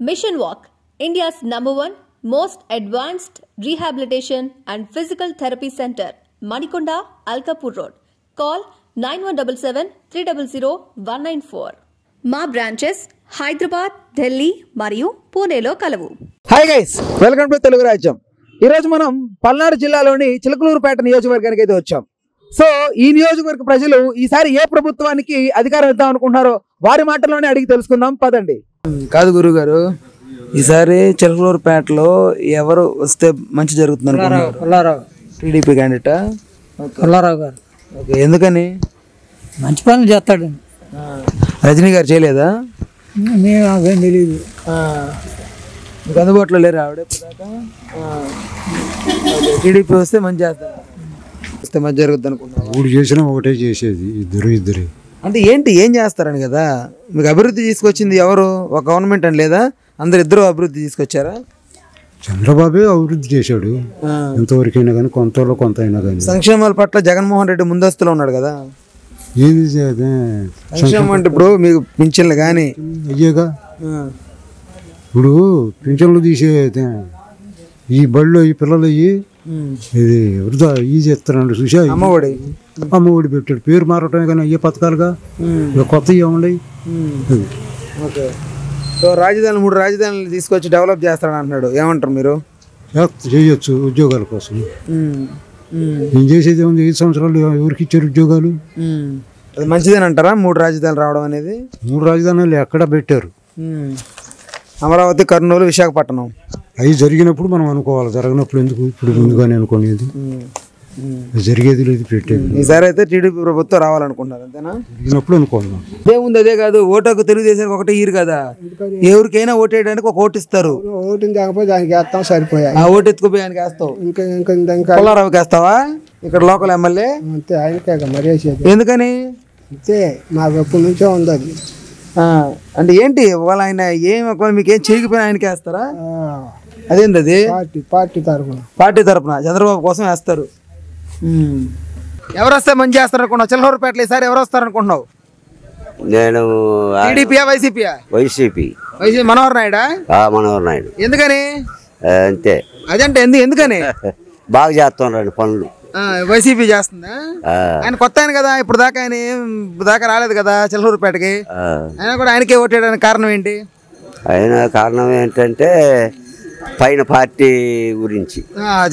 Mission Walk, India's #1 most advanced rehabilitation and physical therapy center, Manikonda, Alkapur Road. Call 9177-300-194. మా branches Hyderabad, Delhi మరియు పూణేలో కలవు. Hi guys, welcome to Telugu రాజ్యం. ఈరోజు మనం పల్నాడు జిల్లాలోని చిలకలూరుపేట నియోజకవర్గానికి అయితే వచ్చాం. సో ఈ నియోజకవర్గ ప్రజలు ఈసారి ఏ ప్రభుత్వానికి అధికారం ఇద్దాం అనుకుంటున్నారో వారి మాటల్లోనే అడిగి తెలుసుకుందాం, పదండి. కాదు గురుగారు, ఈసారి చిలకలూరుపేటలో ఎవరు వస్తే మంచి జరుగుతుంది అనుకుంటున్నారు? టీడీపీ క్యాండిడేటా? పుల్లారావు గారు. ఓకే, ఎందుకని? మంచి పనులు చేస్తాడండి. రజనీ గారు చేయలేదా? మేము అవేం తెలియదు. మీకు అందుబాటులో లేరు ఆవిడ? టీడీపీ వస్తే మంచి చేస్తారు, వస్తే మంచి జరుగుద్ది అనుకుంటున్నాను. ఊడు చేసినా ఒకటే చేసేది, ఇద్దరు అంటే ఏంటి, ఏం చేస్తారని కదా? మీకు అభివృద్ధి తీసుకొచ్చింది ఎవరు? ఒక గవర్నమెంట్ అని లేదా? ఇద్దరు అభివృద్ధి తీసుకొచ్చారా? చంద్రబాబే అభివృద్ధి చేశాడు ఎంతవరకైనా కానీ, కొంతలో కొంత అయినా కానీ. సంక్షేమాల పట్ల జగన్మోహన్ రెడ్డి ముందస్తులో ఉన్నాడు కదా. ఏది సంక్షేమం అంటే ఇప్పుడు మీకు పింఛన్లు కానీ అయ్యేగా. ఇప్పుడు పింఛన్లు తీసే ఈ బడిలో ఈ పిల్లలు అయ్యి ఇది వృధా ఈ చేస్తున్నాడు చూసా. అమ్మఒడి పెట్టాడు, పేరు మారటమే కానీ అయ్యే పథకాలుగా కొత్త ఏముండయి. ఓకే, సో రాజధాని 3 రాజధానులు తీసుకొచ్చి డెవలప్ చేస్తాడని అంటున్నాడు, ఏమంటారు మీరు? చేయొచ్చు ఉద్యోగాల కోసం. నేను చేసేది ఏముంది, 5 సంవత్సరాలు ఎవరికి ఇచ్చారు ఉద్యోగాలు? అది మంచిదేనంటారా 3 రాజధానులు రావడం అనేది? 3 రాజధానులు ఎక్కడ పెట్టారు? అమరావతి, కర్నూలు, విశాఖపట్నం. అవి జరిగినప్పుడు మనం అనుకోవాలి, జరగనప్పుడు ఎందుకు ఇప్పుడు ముందుగానే అనుకునేది? జరిగేది లేదు, పెట్టేది. ఈసారి అయితే టీడీపీ ప్రభుత్వం రావాలనుకుంటున్నారు, అంతేనా? జరిగినప్పుడు అనుకోవాలి. ఏముంది, అదే కాదు, ఓటుకు తెలుగుదేశానికి ఒకటే ఇయ్యరు కదా. ఎవరికైనా ఓటేయడానికి ఒక ఓటు ఇస్తారు. ఓటు కాకపోతే దానికి వేస్తాం, సరిపోయా. ఆ ఓటు ఎత్తుకుపోయి ఆయనకి వేస్తావు. ఇంకా పుల్లారావుకి వేస్తావా? ఇక్కడ లోకల్ ఎమ్మెల్యే. అంతే, ఆయనకే మరీ. ఎందుకని? అంతే, మాకు ఎప్పటి నుంచో ఉంది అది. అంటే ఏంటి వాళ్ళ ఆయన ఒకవేళ మీకు ఏం చేయకపోయినా ఆయనకి వేస్తారా? అదేంది అది? పార్టీ తరఫున చంద్రబాబు కోసం వేస్తారు. ఎవరు వస్తే మంచి చేస్తారు అనుకున్నావు చిలకలూరుపేటలో ఈసారి? ఎవరు వస్తారు అనుకుంటున్నావు? నేను టీడీపీయా, వైసీపీయా? వైసీపీ. మనోహర్ నాయుడా? మనోహర్ నాయుడు. ఎందుకని? అంతే. అదంటే ఎందుకని? బాగా చేస్తున్నాడు పనులు. వైసీపీ చేస్తుందా? ఆయన కొత్త ఆయన కదా, ఇప్పుడు దాకా రాలేదు కదా చిలకలూరుపేటకి. ఆయన కూడా ఆయనకే ఓటేయడానికి కారణం ఏంటి? ఆయన కారణం ఏంటంటే పైన పార్టీ గురించి,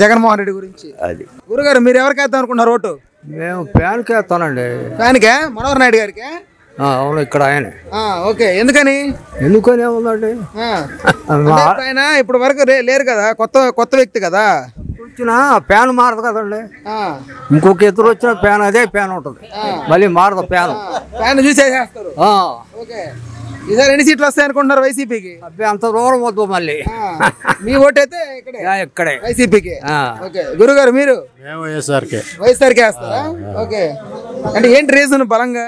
జగన్మోహన్ రెడ్డి గురించి. అది. గురుగారు, మీరు ఎవరికి వేద్దాం అనుకుంటున్నారు ఓటు? మేము ఫ్యాన్కి వేస్తానండి. ఫ్యాన్కే? మనోహర్ నాయుడు గారికి? అవును, ఇక్కడ ఆయన. ఓకే, ఎందుకని? ఎందుకని ఏముందండి, ఆయన ఇప్పుడు వరకు లేరు కదా, కొత్త వ్యక్తి కదా. వచ్చిన ఫ్యాన్ మారదు కదండి. ఇంకొక ఇద్దరు వచ్చిన ఫ్యాన్ అదే ఫ్యాన్ ఉంటుంది, మళ్ళీ మారదు ఫ్యాన్. ఫ్యాన్ చూసేస్తారు. ఓకే, ఈసారి ఎన్ని సీట్లు వస్తాయి అనుకుంటున్నారు వైసీపీకి? అంత దూరం వద్దు, మళ్ళీ మీ ఓటు అయితే ఇక్కడే వైసీపీకి. ఓకే, గురుగారు మీరు? వైఎస్ఆర్కే వేస్తారా? ఓకే, అంటే ఏంటి రీజన్ బలంగా?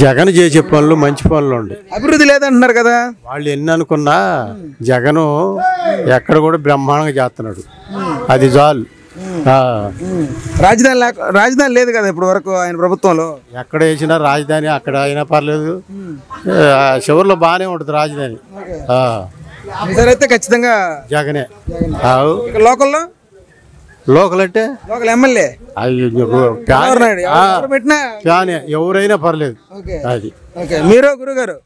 జగన్ చేసే పనులు మంచి పనులు ఉండే, అభివృద్ధి లేదంటున్నారు కదా. వాళ్ళు ఎన్ని అనుకున్నా జగను ఎక్కడ కూడా బ్రహ్మాండంగా చేస్తున్నాడు, అది చాలు. రాజధాని లేదు కదా ఇప్పుడు వరకు ఆయన ప్రభుత్వంలో. ఎక్కడ వేసినా రాజధాని అక్కడ అయినా పర్లేదు, చివరిలో బాగానే ఉంటుంది రాజధాని. అయితే ఖచ్చితంగా జగనే. లోకల్లో లోకల్ అంటే లోకల్ ఎమ్మెల్యే ఎవరైనా పర్లేదు. అది మీరు గురుగారు?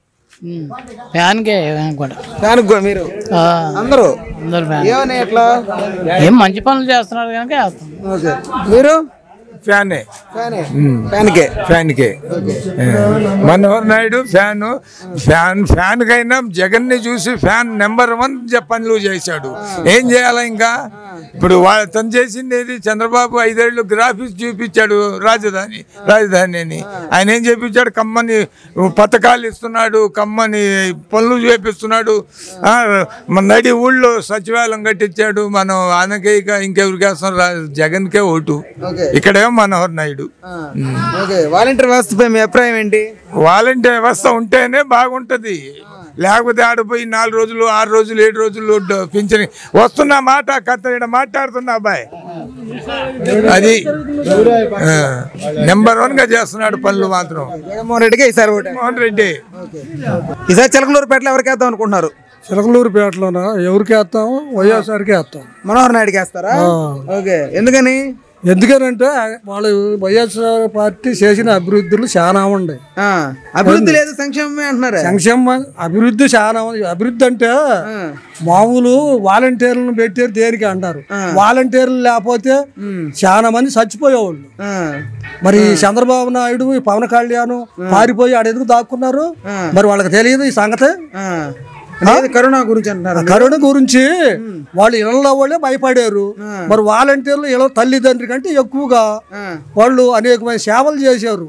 మీరు అందరూ ఏం మంచి పనులు చేస్తున్నారు కనుక మీరు? ఫ్యాన్కే మనోహర్ నాయుడు ఫ్యాన్ కైనా జగన్ ని చూసి ఫ్యాన్ #1 పనులు చేశాడు. ఏం చేయాలా ఇంకా? ఇప్పుడు తను చేసింది ఏది? చంద్రబాబు 5 ఏళ్ళు గ్రాఫిక్స్ చూపించాడు రాజధాని అని. ఆయన ఏం చేపించాడు? కమ్మని పథకాలు ఇస్తున్నాడు, కమ్మని పనులు చేపిస్తున్నాడు. మన నడి ఊళ్ళో సచివాలయం కట్టించాడు. మనం ఆయనకే ఇంకెవరికి వేస్తాం? జగన్కే ఓటు. ఇక్కడేమో మనోహర్ నాయుడు. ఓకే, వాలంటీర్ వ్యవస్థపై మీ అభిప్రాయం ఏంటి? వాలంటీర్ వ్యవస్థ ఉంటేనే బాగుంటది, లేకపోతే ఆడిపోయి 4 రోజులు 6 రోజులు 7 రోజులు పింఛన్ వస్తున్న మాట కథ మాట్లాడుతున్నా అబ్బాయి. అది నెంబర్ 1 గా చేస్తున్నాడు పనులు మాత్రం జగన్మోహన్ రెడ్డికి ఈసారి మోహన్ రెడ్డి. ఈసారి చిలకలూరుపేటలో ఎవరికి వేద్దాం అనుకుంటున్నారు? చిలకలూరుపేటలోనా ఎవరికి వేస్తాము? వైఎస్ఆర్కి వేస్తాం. మనోహర్ నాయుడుకి వేస్తారా? ఓకే, ఎందుకని? ఎందుకనంటే వాళ్ళు వైఎస్ఆర్ పార్టీ చేసిన అభివృద్ధులు చాలా ఉన్నాయి. అభివృద్ధి లేదు, సంక్షేమమే అంటున్నారు. సంక్షేమ అభివృద్ధి చాలా ఉంది. అభివృద్ధి అంటే మామూలు వాలంటీర్లను పెట్టారు దేనికి అంటారు. వాలంటీర్లు లేకపోతే చాలా మంది చచ్చిపోయేవాళ్ళు. మరి చంద్రబాబు నాయుడు పవన్ కళ్యాణ్ పారిపోయి ఆడ ఎందుకు దాక్కున్నారు? మరి వాళ్ళకి తెలియదు ఈ సంగతి. కరోనా గురించి అంటున్నారు. కరోనా గురించి వాళ్ళు ఇళ్లలో వాళ్ళే భయపడారు. మరి వాలంటీర్లు ఇలా తల్లిదండ్రి కంటే ఎక్కువగా వాళ్ళు అనేకమైన సేవలు చేశారు.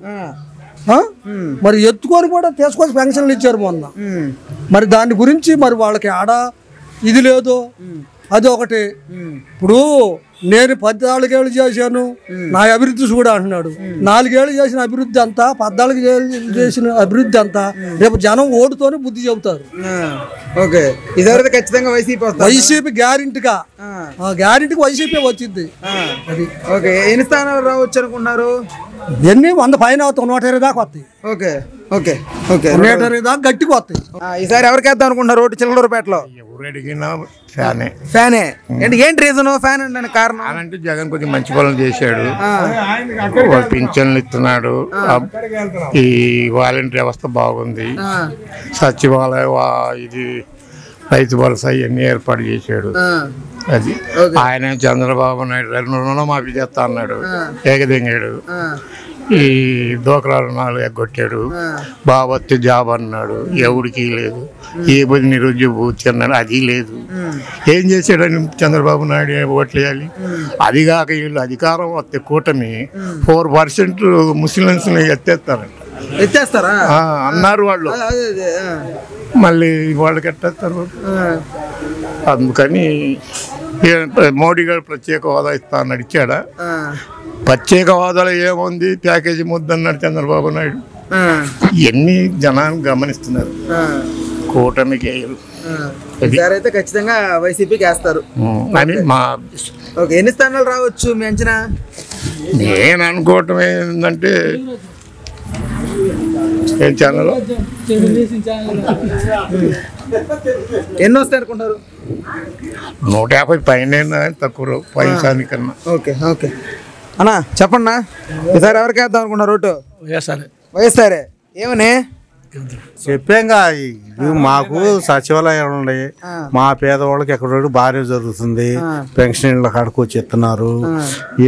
మరి ఎత్తుకొని కూడా తీసుకొని పెన్షన్లు ఇచ్చారు మొన్న. మరి దాని గురించి మరి వాళ్ళకి ఆడ ఇది లేదు. అది ఒకటి. ఇప్పుడు నేను 14 ఏళ్ళు చేశాను, నా అభివృద్ధి చూడ అంటున్నాడు. 4 ఏళ్ళు చేసిన అభివృద్ధి అంతా, 14 ఏళ్ళు చేసిన అభివృద్ధి అంతా రేపు జనం ఓటుతోనే బుద్ధి చెబుతారు. ఓకే, ఇదైతే ఖచ్చితంగా వైసీపీ గ్యారెంటీగా గ్యారెంటీకి వైసీపీ వచ్చింది. అది ఓకే. ఎన్ని స్థానాలు రావచ్చు అనుకుంటున్నారు? ఎన్ని 100 పైన అవుతాయి, 120 దాకా వస్తాయి. ఓకే ఓకే ఓకే, 120 దాకా గట్టిగా వస్తాయి. ఈసారి ఎవరికి వేద్దాం అనుకుంటున్నారు ఓటు చిలకలూరుపేటలో? ఎవరు అడిగినా ఫ్యానే. ఫ్యానే ఏంటి? ఏంటి రీజన్ ఫ్యాన్ అంటే? కారణం అంటే జగన్ కొంచెం మంచి పనులు చేశాడు, పింఛన్లు ఇస్తున్నాడు, ఈ వాలంటీర్ వ్యవస్థ బాగుంది, సచివాలయ ఇది రైతు భరోసా ఇవన్నీ ఏర్పాటు చేశాడు. అది ఆయన చంద్రబాబు నాయుడు రుణమాఫీ చేస్తా అన్నాడు, ఏకదింగాడు. ఈ డోక్రా రుణాలు ఎగ్గొట్టాడు, బాబత్తి జాబ్ అన్నాడు, ఎవరికి లేదు. ఏ పది నిరుద్యోగ పూర్తి అన్నాడు, అది లేదు. ఏం చేశాడని చంద్రబాబు నాయుడు ఓట్లు వేయాలి? అది కాక వీళ్ళు అధికారం వస్తే కూటమి 4% ముస్లిమ్స్ ఎత్తేస్తారా అన్నారు వాళ్ళు. మళ్ళీ వాళ్ళకి ఎట్టేస్తారు. అందుకని మోడీ గారు ప్రత్యేక హోదా ఇస్తా అన్నాడు, ఇచ్చాడా? ప్రత్యేక హోదాలో ఏముంది, ప్యాకేజీ ముద్దన్నాడు చంద్రబాబు నాయుడు. ఇవన్నీ జనాన్ని గమనిస్తున్నారు. కూటమికి అయితే ఖచ్చితంగా వైసీపీకి వేస్తారు అని మా. ఓకే, ఎన్ని స్థానాలు రావచ్చు మీ అంచనా? నేను అనుకోవటం ఏంటంటే ఏం ఛానల్ ఎన్ని వస్తాయి అనుకుంటారు? 150 పైన, తక్కువ పైసానికన్నా. ఓకే ఓకే అన్నా చెప్పన్నా, ఈసారి ఎవరికి వేద్దాం అనుకున్నారు ఓటు? వైఎస్ఆర్. ఏమని చెప్పాంగా, మాకు సచివాలయాలు ఉన్నాయి, మా పేదవాళ్ళకి ఎక్కడ భారీ జరుగుతుంది, పెన్షన్ ఇళ్ళ కాడకు వచ్చి ఇస్తున్నారు.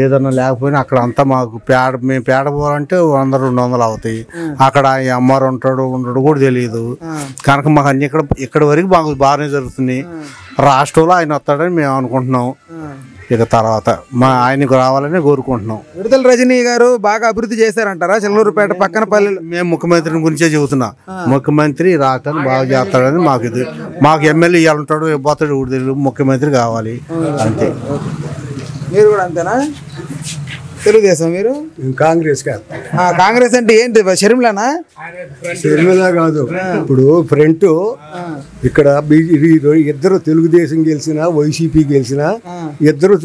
ఏదన్నా లేకపోయినా అక్కడ అంతా మాకు మేము పేడ పోవాలంటే 100-200 అవుతాయి. అక్కడ అమ్మారు ఉండడు కూడా తెలియదు కనుక మాకు అన్ని ఇక్కడ వరకు మాకు బాగానే జరుగుతుంది. రాష్ట్రంలో ఆయన వస్తాడని మేము అనుకుంటున్నాం. ఇక తర్వాత ఆయనకు రావాలని కోరుకుంటున్నాం. విడుదల రజనీ గారు బాగా అభివృద్ధి చేశారంటారా చిలకలూరుపేట పక్కన పల్లెలు? మేము ముఖ్యమంత్రిని గురించే చెబుతున్నాం. ముఖ్యమంత్రి రాకని బాగా చేస్తాడని మాకు ఇది. మాకు ఎమ్మెల్యే ఇవ్వాలి ఉంటాడు, పోతాడు కూడా తెలియదు. ముఖ్యమంత్రి కావాలి అంతే. మీరు కూడా అంతేనా? తెలుగుదేశం మీరు? కాంగ్రెస్ కాదు. కాంగ్రెస్ అంటే ఏంటి? షర్మిలనా? షర్మిల కాదు. ఇప్పుడు ఫ్రంట్ ఇక్కడ ఇద్దరు తెలుగుదేశం గెలిచినా వైసీపీ గెలిచినా ఇద్దరు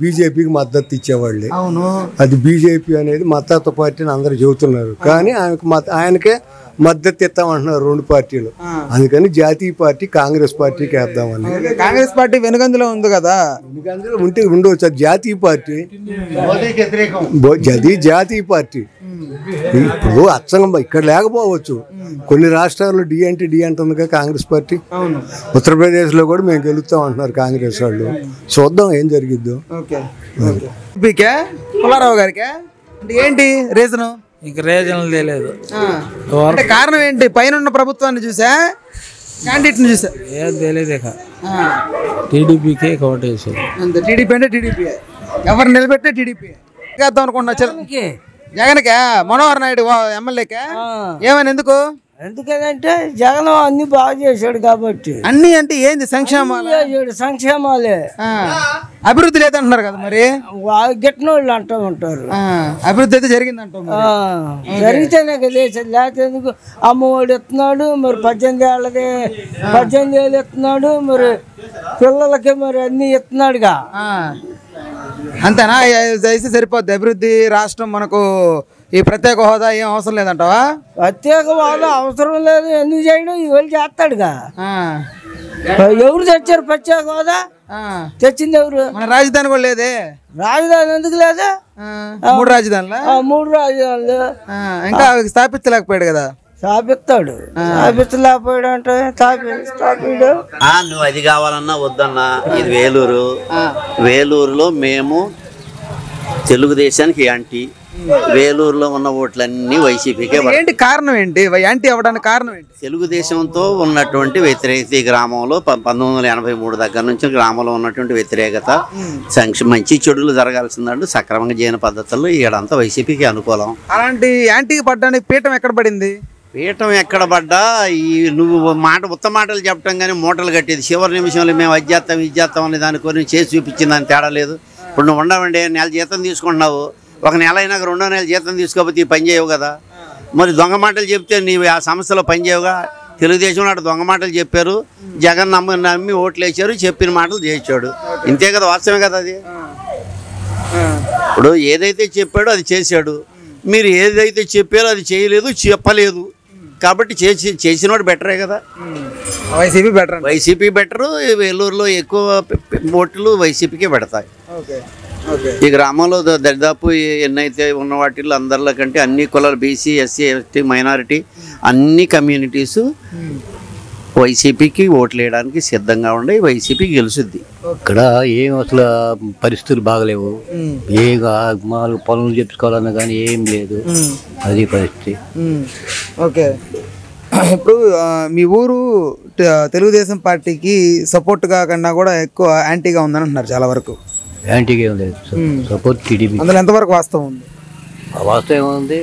బీజేపీకి మద్దతు ఇచ్చేవాళ్ళే. అది బీజేపీ అనేది మద్దతు పార్టీ అని అందరు చెబుతున్నారు, కానీ ఆయనకే మద్దతు ఇస్తామంటున్నారు 2 పార్టీలు. అందుకని జాతీయ పార్టీ కాంగ్రెస్ పార్టీకి వేద్దామని. కాంగ్రెస్ పార్టీ వెనుకందులో ఉంది కదా, వెనుకందులో ఉంటే ఉండవచ్చు. అది జాతీయ పార్టీ, అది జాతీయ పార్టీ. ఇప్పుడు అచ్చంగా ఇక్కడ లేకపోవచ్చు. కొన్ని రాష్ట్రాల్లో డి అంటే ఉందిగా కాంగ్రెస్ పార్టీ. ఉత్తరప్రదేశ్లో కూడా మేము గెలుస్తాం అంటున్నారు కాంగ్రెస్ వాళ్ళు. చూద్దాం ఏం జరిగిద్దో. పుల్లారావు గారికి ఏంటి రీజను? ఇంక రీజన్ తెలియదు. అంటే కారణం ఏంటి? పైన ఉన్న ప్రభుత్వాన్ని చూసా, క్యాండిడేట్ ని చూసా? ఏం తెలియదు. ఇక టీడీపీకే కోటేశారు. అంతే. టీడీపీ అంటే టీడీపీ, ఎవరు నిలబెట్టే టీడీపీ వేద్దాం అనుకుంటున్నా. జగన్కే, మనోహర్ నాయుడు ఎమ్మెల్యేకే. ఏమని? ఎందుకు? ఎందుకంటే జగన్ అన్ని బాగా చేశాడు కాబట్టి. అన్ని అంటే ఏంది? సంక్షేమాలే. సంక్షేమాలే అభివృద్ధి లేదంటున్నారు కదా మరి. గిట్టిన వాళ్ళు అంటూ ఉంటారు. అభివృద్ధి అయితే జరిగిందంటాం. జరిగితేనే కదా లేకపోతే ఎందుకు? అమ్మఒడి ఇస్తున్నాడు, మరి 18 ఏళ్ళది 18 ఏళ్ళు ఇస్తున్నాడు, మరి పిల్లలకి మరి అన్ని ఇస్తున్నాడుగా. అంతేనా? అయితే సరిపోద్ది అభివృద్ధి. రాష్ట్రం మనకు ఈ ప్రత్యేక హోదా ఏం అవసరం లేదంటావా? ప్రత్యేక హోదా అవసరం లేదు, ఎందుకు చేయడం? ఇవాళ చేస్తాడుగా. ఎవరు తెచ్చారు ప్రత్యేక హోదా? తెచ్చింది ఎవరు? మన రాజధాని కూడా లేదే. రాజధాని ఎందుకు లేదా? 3 రాజధానులు. 3 రాజధానులు ఇంకా స్థాపించలేకపోయాడు కదా. స్థాపిస్తాడు. స్థాపించలేకపోయాడు అంటే స్థాపిడు. నువ్వు అది కావాలన్నా వద్దన్నా, ఇది వేలూరులో మేము తెలుగుదేశానికి యాంటీ, వేలూరులో ఉన్న ఓట్లన్నీ వైసీపీకే. ఏంటి కారణం? ఏంటి యాంటీ అవ్వడానికి కారణం ఏంటి? తెలుగుదేశంతో ఉన్నటువంటి వ్యతిరేకత ఈ గ్రామంలో 1983 దగ్గర నుంచి గ్రామంలో ఉన్నటువంటి వ్యతిరేకత, మంచి చెడులు జరగాల్సిందంటూ సక్రమంగా చేయని పద్ధతుల్లో ఈడంతా వైసీపీకి అనుకూలం. అలాంటి యాంటీకి పడ్డానికి పీఠం ఎక్కడ పడింది? పీఠం ఎక్కడ పడ్డా నువ్వు ఉత్త మాటలు చెప్పడం కానీ మూటలు కట్టేది చివరి నిమిషంలో మేము అది చేస్తాం అనే దాని కొన్ని చేసి చూపించింది దాని తేడా లేదు. ఇప్పుడు నువ్వు ఉండవండి, నెల జీతం తీసుకుంటున్నావు, ఒక నెల అయినాక 2వ నెల జీతం తీసుకోకపోతే ఈ పని చేయవు కదా. మరి దొంగ మాటలు చెప్తే నీవు ఆ సంస్థలో పని చేయవుగా. తెలుగుదేశం నాడు దొంగ మాటలు చెప్పారు, జగన్ నమ్మి ఓట్లు వేసారు, చెప్పిన మాటలు చేయించాడు. ఇంతే కదా, వాస్తవమే కదా అది. ఇప్పుడు ఏదైతే చెప్పాడో అది చేశాడు, మీరు ఏదైతే చెప్పారో అది చేయలేదు, చెప్పలేదు. కాబట్టి చేసినోడు బెటరే కదా. YCP better. వేలూరులో ఎక్కువ ఓట్లు వైసీపీకే పెడతాయి. ఈ గ్రామంలో దరిదాపు ఎన్నైతే ఉన్న వాటిల్లో అందరిలో కంటే అన్ని కులాలు, బీసీ, ఎస్సీ, ఎస్టీ, మైనారిటీ అన్ని కమ్యూనిటీసు వైసీపీకి ఓట్లు వేయడానికి సిద్ధంగా ఉండే వైసీపీ గెలుచుద్ది. ఇక్కడ ఏం అసలు పరిస్థితులు బాగలేవు. ఏ పనులు చెప్పుకోవాలన్నా కానీ ఏం లేదు, అది పరిస్థితి. ఓకే, ఇప్పుడు మీ ఊరు తెలుగుదేశం పార్టీకి సపోర్ట్గా కన్నా కూడా ఎక్కువ యాంటీగా ఉందని అంటున్నారు చాలా వరకు. యాంటీగా ఏం లేదు, సపోర్ట్ టీడీపీ. అందులో ఎంతవరకు వాస్తవం ఉంది? వాస్తవం ఏముంది,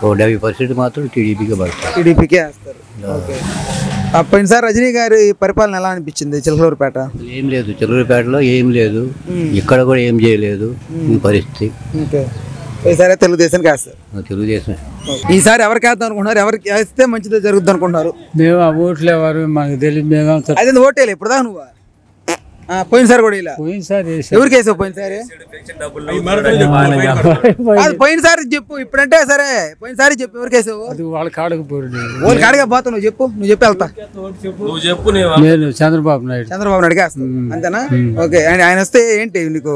70% మాత్రం టీడీపీకే పడతారు, టీడీపీకే వేస్తారు. ఓకే, పోయినసారి రజనీ గారి పరిపాలన ఎలా అనిపించింది చిలకలూరుపేట? ఏం లేదు, చిలకలూరుపేటలో ఏం లేదు, ఇక్కడ కూడా ఏం చేయలేదు ఈ పరిస్థితి. ఓకే, ఈసారి తెలుగుదేశానికి వేస్తారు. తెలుగుదేశం. ఈసారి ఎవరికి వేద్దాం అనుకుంటున్నారు? ఎవరికి వేస్తే మంచిది జరుగుద్ది అనుకుంటున్నారు? మేము ఆ ఓట్లు ఎవరు మాకు తెలియదు. మేము అదే ఓటేలే ఇప్పుడు దాకా నువ్వు. పోయినసారి కూడా ఇలా ఎవరికి వేసావు? పోయినసారి పోయినసారి చెప్పు, ఇప్పుడంటే సరే పోయినసారి చెప్పు ఎవరికి వేసావు? వాళ్ళ కాడకు వాళ్ళ కాడగా పోతావు, నువ్వు చెప్పు, నువ్వు చెప్పి వెళ్తా. నేను చంద్రబాబు నాయుడుకి వేస్తాను, అంతేనా? ఓకే, ఆయన వస్తే ఏంటి నీకు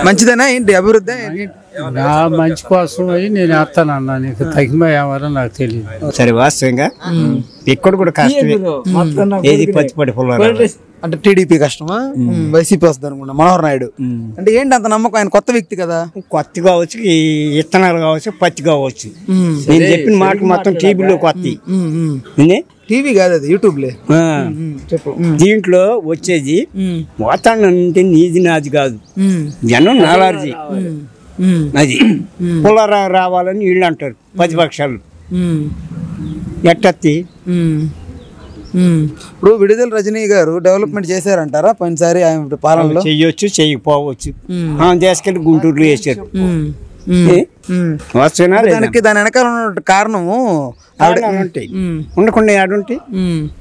మంచిదేనా ఏంటి అభివృద్ధి? నా మంచి కోసం అయ్యి నేను వేస్తానన్నా, నీకు తగిన ఎవరో నాకు తెలియదు. సరే, వాస్తవంగా ఇక్కడ కూడా కష్టమే. ఏది పచ్చిపడి అంటే టీడీపీ కష్టమా, వైసీపీ వస్తుంది అనుకుంటా? మనోహర్ నాయుడు అంటే ఏంటి అంత నమ్మకం? ఆయన కొత్త వ్యక్తి కదా. కొత్త కావచ్చు, ఇత్తనాలు కావచ్చు, పత్తి కావచ్చు. నేను చెప్పిన మాట మొత్తం టీవీలో కొత్త. టీవీ కాదు, అది యూట్యూబ్ లే. చెప్పు. దీంట్లో వచ్చేది వాతావరణం అంటే నీది నాది కాదు, జనం నాలార్జీ. అది పులరా రావాలని వీళ్ళు అంటారు ప్రతిపక్షాలు. ఎట్టత్తి ఇప్పుడు విడుదల రజనీ గారు డెవలప్మెంట్ చేశారంటారా పోయినసారి ఆయన పాలనలో? చెయ్యొచ్చు, చెయ్యకపోవచ్చు. తీసుకెళ్ళి గుంటూరులో వేసారు. దాని వెనకాల ఉన్న కారణము ఉంటాయి, ఉండకుండా ఆడుంటే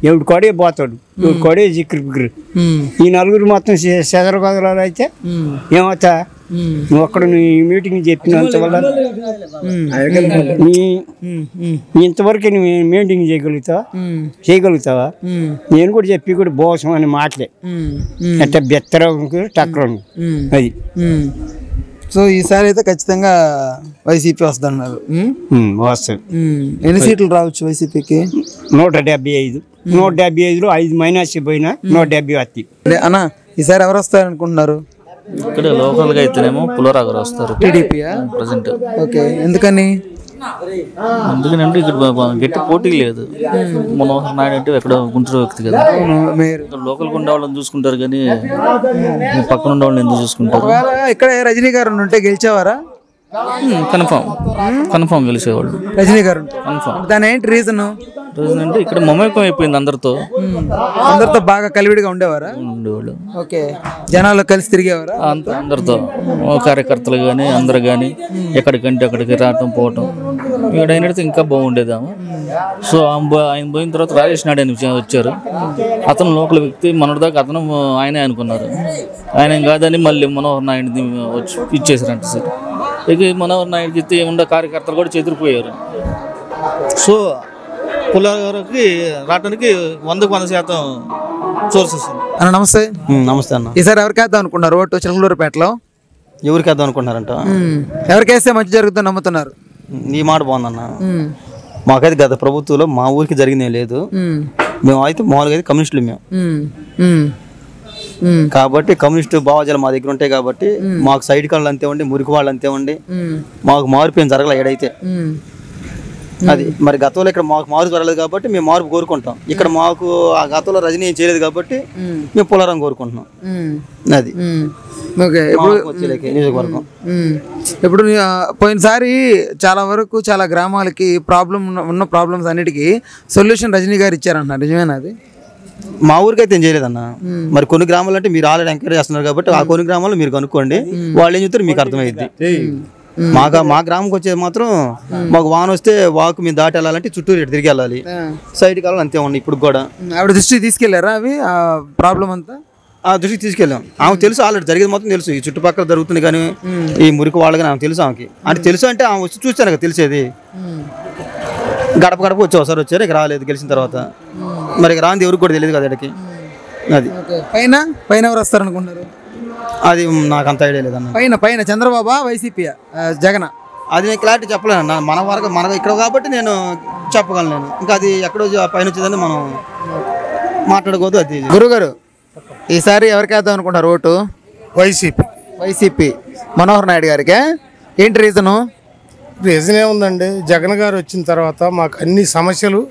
ఎవడు కోడే పోతాడు, ఎవడు కోడే జిక్కిరి. ఈ నలుగురు మొత్తం చెదరగొదరాలు అయితే ఏమవుతా? నువ్వు అక్కడ నీ మీటింగ్ చెప్పినంత వల్ల ఇంతవరకు నువ్వు మీటింగ్ చేయగలుగుతావా? నేను కూడా చెప్పి కూడా బోసం అనే మాటలే, అంటే బెత్తరంగు టక్రం. అది సో ఈసారి అయితే ఖచ్చితంగా వైసీపీ వస్తున్నారు. ఎన్ని సీట్లు రావచ్చు వైసీపీకి? 175. 175లో 5 మైనస్ పోయినా 170 వస్తాయి. అన్నా ఈసారి ఎవరు వస్తారు అనుకుంటున్నారు? ఇక్కడ లోకల్ గా అయితేనేమో పుల్లరా గారు వస్తారు, టీడీపీ ప్రెసెంట్. ఓకే, ఎందుకని? ఎందుకంటే ఇక్కడ గట్టి పోటీ లేదు. మనోహర్ నాయుడు అంటే ఎక్కడ గుంటూరు వ్యక్తి కదా, లోకల్ ఉండే వాళ్ళని చూసుకుంటారు కానీ పక్కన ఉండే వాళ్ళని ఎందుకు చూసుకుంటారు? ఇక్కడ రజనీ గారు ఉంటే గెలిచేవారా? కన్ఫామ్ గెలిచేవాళ్ళు రజనీ గారు. దాని ఏంటి రీజన్? రోజు అంటే ఇక్కడ మమేకం అయిపోయింది అందరితో బాగా కలివిడిగా ఉండేవారా? ఉండేవాళ్ళు. ఓకే, జనాలు కలిసి తిరిగేవారా? అందరితో కార్యకర్తలు కానీ అందరు కానీ ఎక్కడికంటే అక్కడికి రావటం పోవటం ఇక్కడ అయినట్టు ఇంకా బాగుండేదాము. సో ఆయన పోయిన తర్వాత రాజేష్ నాయుడు అని వచ్చారు. అతను లోకల్ వ్యక్తి, మనదాకా అతను ఆయనే అనుకున్నారు. ఆయన కాదని మళ్ళీ మనోహర్ నాయుడిని వచ్చి ఇచ్చేసారంట సార్. ఇక మనోహర్ నాయుడికి ఉన్న కార్యకర్తలు కూడా చెదిరిపోయారు. సో పుల్లారావుకి రావడానికి 100% సోర్సెస్. అన్న నమస్తే. నమస్తే అన్న. ఈసారి ఎవరికి వేద్దాం అనుకున్నారు ఓటు చిలకలూరుపేటలో? ఎవరికి వేద్దాం అనుకుంటున్నారంట? ఎవరికి వేస్తే మంచి జరుగుతుందని నమ్ముతున్నారు? ఈ మాట బాగుందన్న. మాకైతే గత ప్రభుత్వంలో మా ఊరికి జరిగిందే లేదు. మేము అయితే మామూలుగా అయితే కమ్యూనిస్టులు మేము, కాబట్టి కమ్యూనిస్ట్ భావజాలు మా దగ్గర ఉంటాయి. కాబట్టి మాకు సైడ్ కాళ్ళు అంతే ఉండి, మురికి వాళ్ళు అంతే ఉండి, మాకు మార్పు ఏం జరగలే ఏడైతే. అది మరి గతంలో ఇక్కడ మాకు మార్పు జరగలేదు కాబట్టి మేము మార్పు కోరుకుంటాం. ఇక్కడ మాకు ఆ గతంలో రజనీ ఏం చేయలేదు కాబట్టి మేము పుల్లారం కోరుకుంటున్నాం. అది నియోజకవర్గం. ఇప్పుడు పోయినసారి చాలా వరకు చాలా గ్రామాలకి ఉన్న ప్రాబ్లమ్స్ అన్నిటికీ సొల్యూషన్ రజనీ గారు ఇచ్చారంటున్నారు, నిజమేనా అది? మా ఊరికి అయితే ఏం చేయలేదన్న. మరి కొన్ని గ్రామాలు అంటే మీరు ఆల్రెడీ ఎంకరేజ్ చేస్తున్నారు కాబట్టి ఆ కొన్ని గ్రామాలు మీరు కనుక్కోండి, వాళ్ళు ఏం చెప్తారు మీకు అర్థమైద్ది. మా గ్రామంకి వచ్చేది మాత్రం మాకు వాన వస్తే వాకు మేము దాటి వెళ్ళాలంటే చుట్టూరు తిరిగి వెళ్ళాలి, సైడ్కి వెళ్ళాలి అంతే ఉండి. ఇప్పుడు కూడా ఆవిడ దృష్టికి తీసుకెళ్లారా అవి ప్రాబ్లం అంతా? ఆ దృష్టికి తీసుకెళ్ళాం. ఆమెకు తెలుసు, ఆల్రెడీ జరిగేది మొత్తం తెలుసు. ఈ చుట్టుపక్కల జరుగుతుంది కానీ ఈ మురికి వాళ్ళు కానీ ఆమెకు తెలుసు. ఆమెకి అంటే తెలుసు అంటే ఆమె వచ్చి చూస్తాను కదా తెలిసేది. గడప గడప వచ్చి ఒకసారి వచ్చారు, ఇక రాలేదు గెలిచిన తర్వాత. మరి ఇక రాంది ఎవరికి కూడా తెలియదు కదా ఇక్కడికి. అది పైన ఎవరు వస్తారనుకుంటున్నారు? అది నాకు అంత ఐడియా లేదన్న. పైన చంద్రబాబు వైసీపీ జగన్ అది నేను క్లారిటీ చెప్పలేను అన్న. మన వరకు మన ఇక్కడ కాబట్టి నేను చెప్పగలను. నేను ఇంకా అది ఎక్కడో పైన వచ్చేదని మనం మాట్లాడుకోవద్దు. అది గురుగారు ఈసారి ఎవరికి వేద్దాం అనుకుంటారు ఓటు? వైసీపీ మనోహర్ నాయుడు గారికి. ఏంటి రీజను? రీజన్ ఏముందండి, జగన్ గారు వచ్చిన తర్వాత మాకు అన్ని సమస్యలు,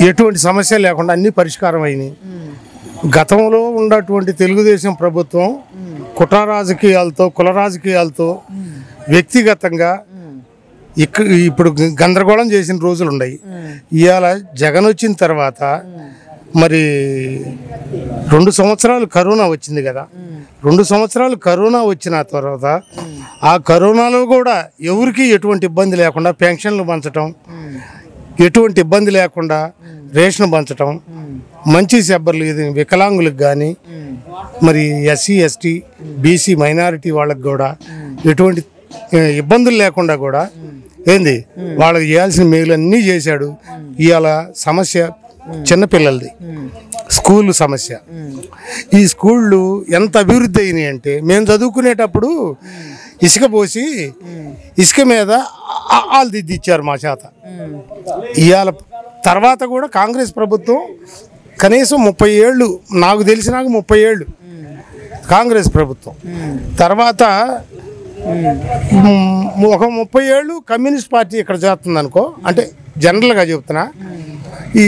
ఎటువంటి సమస్య లేకుండా అన్ని పరిష్కారం అయినాయి. గతంలో ఉన్నటువంటి తెలుగుదేశం ప్రభుత్వం కుట్ర రాజకీయాలతో, కుల రాజకీయాలతో వ్యక్తిగతంగా ఇప్పుడు గందరగోళం చేసిన రోజులు ఉన్నాయి. ఇవాళ జగన్ వచ్చిన తర్వాత మరి 2 సంవత్సరాలు కరోనా వచ్చింది కదా. 2 సంవత్సరాలు కరోనా వచ్చిన తర్వాత ఆ కరోనాలో కూడా ఎవరికి ఎటువంటి ఇబ్బంది లేకుండా పెన్షన్లు పంచటం, ఎటువంటి ఇబ్బంది లేకుండా రేషన్ పంచటం, మంచి సెబ్బర్లు వికలాంగులకు కానీ మరి ఎస్సీ ఎస్టీ బీసీ మైనారిటీ వాళ్ళకి కూడా ఎటువంటి ఇబ్బందులు లేకుండా కూడా ఏంది వాళ్ళకి చేయాల్సిన మేలులన్నీ చేశాడు. ఇవాళ సమస్య చిన్నపిల్లలది స్కూల్ సమస్య. ఈ స్కూళ్ళు ఎంత అభివృద్ధి అయినాయి అంటే మేము చదువుకునేటప్పుడు ఇసుక పోసి ఇసుక మీద ఆలు దిద్దిచ్చారు మా చేత. ఇవాళ తర్వాత కూడా కాంగ్రెస్ ప్రభుత్వం కనీసం 30 ఏళ్ళు, నాకు తెలిసినాక 30 ఏళ్ళు కాంగ్రెస్ ప్రభుత్వం తర్వాత ఒక 30 ఏళ్ళు కమ్యూనిస్ట్ పార్టీ ఇక్కడ చేస్తుంది అనుకో. అంటే జనరల్గా చెప్తున్నా. ఈ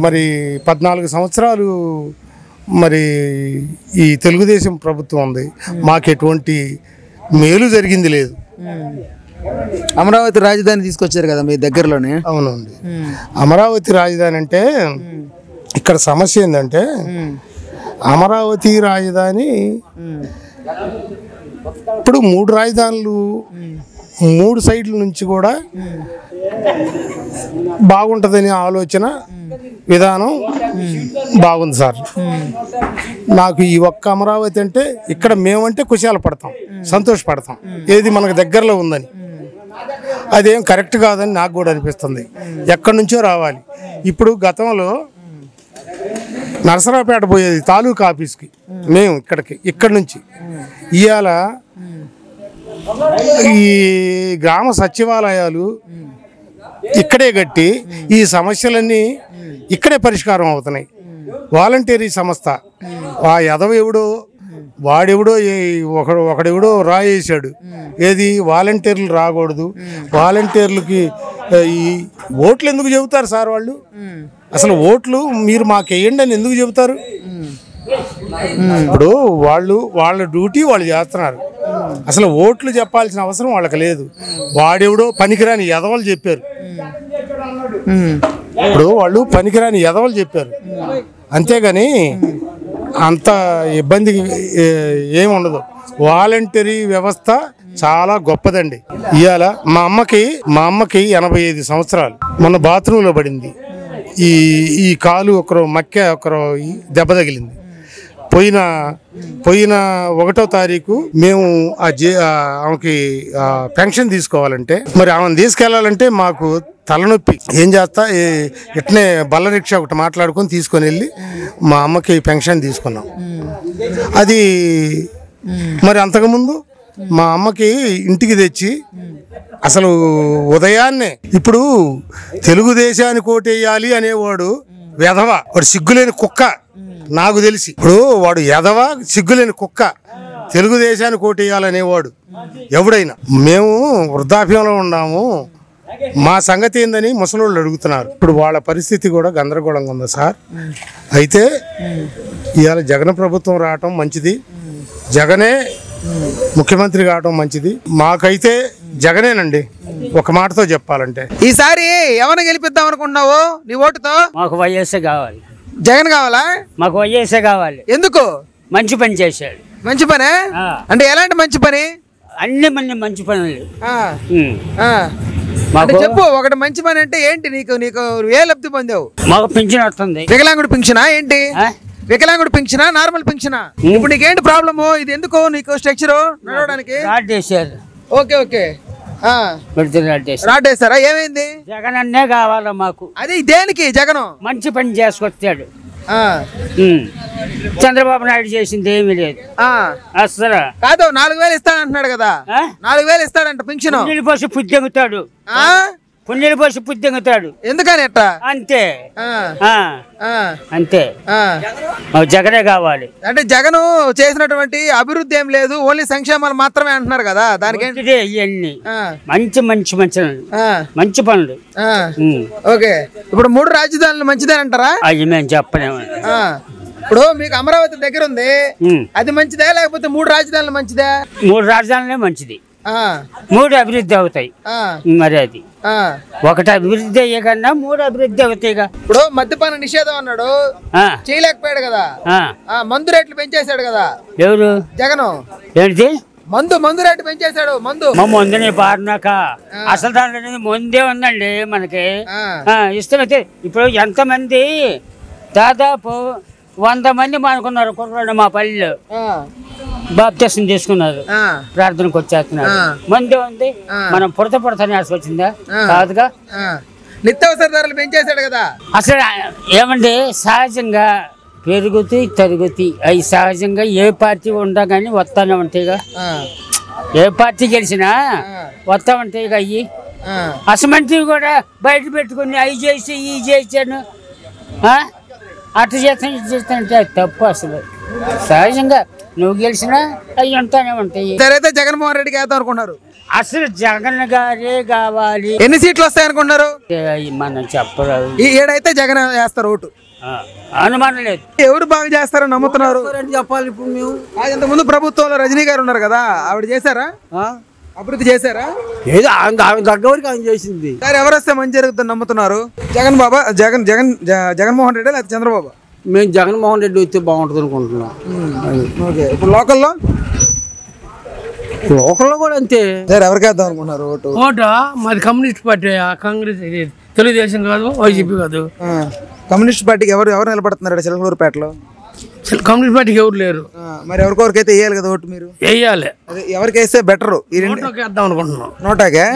మరి 14 సంవత్సరాలు మరి ఈ తెలుగుదేశం ప్రభుత్వం ఉంది, మాకు ఎటువంటి మేలు జరిగింది లేదు. అమరావతి రాజధాని తీసుకొచ్చారు కదా మీ దగ్గరలోనే. అవునండి, అమరావతి రాజధాని అంటే ఇక్కడ సమస్య ఏంటంటే అమరావతి రాజధాని ఇప్పుడు 3 రాజధానులు 3 సైడ్ల నుంచి కూడా బాగుంటుందని ఆలోచన విధానం బాగుంది సార్. నాకు ఈ ఒక్క అమరావతి అంటే ఇక్కడ మేమంటే కుశాల పడతాం, సంతోషపడతాం, ఏది మనకు దగ్గరలో ఉందని. అదేం కరెక్ట్ కాదని నాకు కూడా అనిపిస్తుంది. ఎక్కడి నుంచో రావాలి. ఇప్పుడు గతంలో నరసరావుపేట పోయేది తాలూకా ఆఫీస్కి మేము ఇక్కడి నుంచి. ఇవాళ ఈ గ్రామ సచివాలయాలు ఇక్కడే కట్టి ఈ సమస్యలన్నీ ఇక్కడే పరిష్కారం అవుతున్నాయి. వాలంటీరీ సంస్థ ఆ ఎదవెవడో వాడెవడో ఒకడెవడో రాయేశాడు. ఏది వాలంటీర్లు రాకూడదు, వాలంటీర్లకి ఈ ఓట్లు ఎందుకు చెబుతారు సార్ వాళ్ళు? అసలు ఓట్లు మీరు మాకు వేయండి అని ఎందుకు చెబుతారు? ఇప్పుడు వాళ్ళ డ్యూటీ వాళ్ళు చేస్తున్నారు. అసలు ఓట్లు చెప్పాల్సిన అవసరం వాళ్ళకి లేదు. వాడెవడో పనికిరాని ఎదవలు చెప్పారు. ఇప్పుడు వాళ్ళు పనికిరాని ఎదవలు చెప్పారు అంతేగాని అంత ఇబ్బంది ఏమి ఉండదు. వాలంటరీ వ్యవస్థ చాలా గొప్పదండి. ఇవాళ మా అమ్మకి 85 సంవత్సరాలు. మొన్న బాత్రూంలో పడింది. ఈ కాలు ఒకరు ఒకరు దెబ్బ తగిలింది. పోయిన 1వ తారీఖు మేము ఆమెకి పెన్షన్ తీసుకోవాలంటే మరి ఆమెను తీసుకెళ్లాలంటే మాకు తలనొప్పి. ఏం చేస్తా ఇట్నే బల్ల రిక్షా ఒకటి మాట్లాడుకొని తీసుకొని వెళ్ళి మా అమ్మకి పెన్షన్ తీసుకున్నాం. అది మరి అంతకుముందు మా అమ్మకి ఇంటికి తెచ్చి అసలు ఉదయాన్నే ఇప్పుడు తెలుగుదేశానికి ఓటేయాలి అనేవాడు వెధవ, వాడు సిగ్గులేని కుక్క. నాకు తెలిసి ఇప్పుడు వాడు ఎదవ సిగ్గులేని కుక్క. తెలుగుదేశానికి ఓటేయాలనేవాడు ఎవడైనా. మేము వృద్ధాప్యంలో ఉన్నాము, మా సంగతి ఏందని ముసలోళ్ళు అడుగుతున్నారు. ఇప్పుడు వాళ్ళ పరిస్థితి కూడా గందరగోళంగా ఉంది సార్. అయితే ఇవాళ జగన్ ప్రభుత్వం రావటం మంచిది, జగనే ముఖ్యమంత్రి కావటం మంచిది. మాకైతే జగనేనండి ఒక మాటతో చెప్పాలంటే. ఈసారి ఎవరిని గెలిపిద్దాం అనుకుంటున్నావు నీ ఓటుతో? మాకు వైఎస్ఏ కావాలి. జగన్ కావాలా? మాకు వైఎస్ఏ కావాలి. ఎందుకు? మంచి పని చేశాడు. మంచి పనే అంటే ఎలాంటి మంచి పని? అన్ని మంచి పనులు. చెప్పు, ఒకటి మంచి పని అంటే ఏంటి? నీకు ఏ లబ్ధి పొందావు? మాకు పింఛన్ వస్తుంది. వికలాంగుడు పింఛనా ఏంటి? వికలాంగుడు పింఛనా నార్మల్ పింఛనా? ఇప్పుడు నీకేంటి ప్రాబ్లము? ఇది ఎందుకు నీకు స్ట్రక్చర్ నడవడానికి? ఓకే ఓకే రాడ్ వేస్తారా? ఏమైంది? జగన్ అన్నే కావాలా మాకు. అది దేనికి? జగన్ మంచి పని చేసుకొచ్చాడు. చంద్రబాబు నాయుడు చేసింది ఏమీ లేదు అసలు. కాదు 4000 ఇస్తాడంటున్నాడు కదా, 4000 ఇస్తాడంట పింఛను. పోసి పుద్దెంగుతాడు, పుణ్యులు పోసి పుద్దెంగుతాడు. ఎందుకని అట్ట? అంతే అంతే. జగనే కావాలి. అంటే జగన్ చేసినటువంటి అభివృద్ధి ఏం లేదు, ఓన్లీ సంక్షేమాలు మాత్రమే అంటున్నారు కదా, దానికి ఇవన్నీ మంచి మంచి పనులు. ఓకే, ఇప్పుడు 3 రాజధానులు మంచిదేనంటారా? అవి మేము చెప్పలేము. ఇప్పుడు మీకు అమరావతి దగ్గర ఉంది, అది మంచిదే లేకపోతే 3 రాజధానులు మంచిదే? 3 రాజధానులే మంచిది. 3 అభివృద్ధి అవుతాయి. మరి అది ఒకటి అభివృద్ధి అయ్యే కన్నా 3 అభివృద్ధి అవుతాయి. ఇప్పుడు మద్యపాన నిషేధం అన్నాడు, చేయలేకపోయాడు కదా. మందు రేట్లు పెంచేశాడు కదా. ఎవరు? జగన్. ఏంటి? మందు రేటు పెంచేశాడు. మందుని పారినాక అసలు దాంట్లో ముందే ఉందండి మనకి. ఇష్టమైతే ఇప్పుడు ఎంతమంది, దాదాపు 100 మంది మానుకున్నారు కుర్రాడు మా పల్లెలో. బాప్తిసం తీసుకున్నారు, ప్రార్థనకు వచ్చేస్తున్నారు. మందే ఉంది. మనం పుడతనే వచ్చిందా? కాదుగా. నిత్యావసర ధరలు పెంచేశాడు కదా. అసలు ఏమండి, సహజంగా పెరుగుతాయి తరుగుతాయి. అవి సహజంగా ఏ పార్టీ ఉండా కానీ వస్తానే ఉంటాయిగా. ఏ పార్టీ గెలిచినా వస్తా ఉంటాయిగా. అయ్యి అసమంటివి కూడా బయట పెట్టుకుని అవి చేసి ఇవి చేశాను అట్లా చేస్తాను ఇది చేస్తానంటే తప్పు. అసలు సహజంగా నువ్వు గెలిచినా అవి ఉంటానే ఉంటాయి. సరైతే జగన్మోహన్ రెడ్డికి వేద్దాం అనుకున్నారు. అసలు జగన్ గారే కావాలి. ఎన్ని సీట్లు వస్తాయి అనుకుంటున్నారు? మనం చెప్పరాదు. ఏడైతే జగన్ వేస్తారు ఓటు, అనుమానం లేదు. ఎవరు బాగా చేస్తారని నమ్ముతున్నారు? చెప్పాలి ఇప్పుడు మేము. ఇంతకుముందు ప్రభుత్వంలో రజనీ గారు ఉన్నారు కదా, ఆవిడ చేశారా? అభివృద్ధి చేశారా? ఏదో ఆమె తగ్గవరికి ఆమె చేసింది. సరే, ఎవరు వస్తే మంచి జరుగుతుంది నమ్ముతున్నారు? జగన్మోహన్ రెడ్డి లేకపోతే చంద్రబాబు? మేము జగన్మోహన్ రెడ్డి వస్తే బాగుంటుంది అనుకుంటున్నాం. ఇప్పుడు లోకల్లో కూడా అంతే. సరే, ఎవరికి వేద్దాం అనుకుంటున్నారు ఓటు? మాది కమ్యూనిస్ట్ పార్టీ. కాంగ్రెస్, తెలుగుదేశం కాదు, వైసీపీ కాదు. కమ్యూనిస్ట్ పార్టీకి ఎవరు నిలబడుతున్నారు చిలకలూరుపేటలో? కమ్యూనిస్ట్ పార్టీకి ఎవరు లేరు. మరి ఎవరికొరికైతే వేయాలి కదా ఓటు మీరు? వేయాలి. ఎవరికి వేస్తే బెటర్? వేద్దాం అనుకుంటున్నాం. నోటాకే.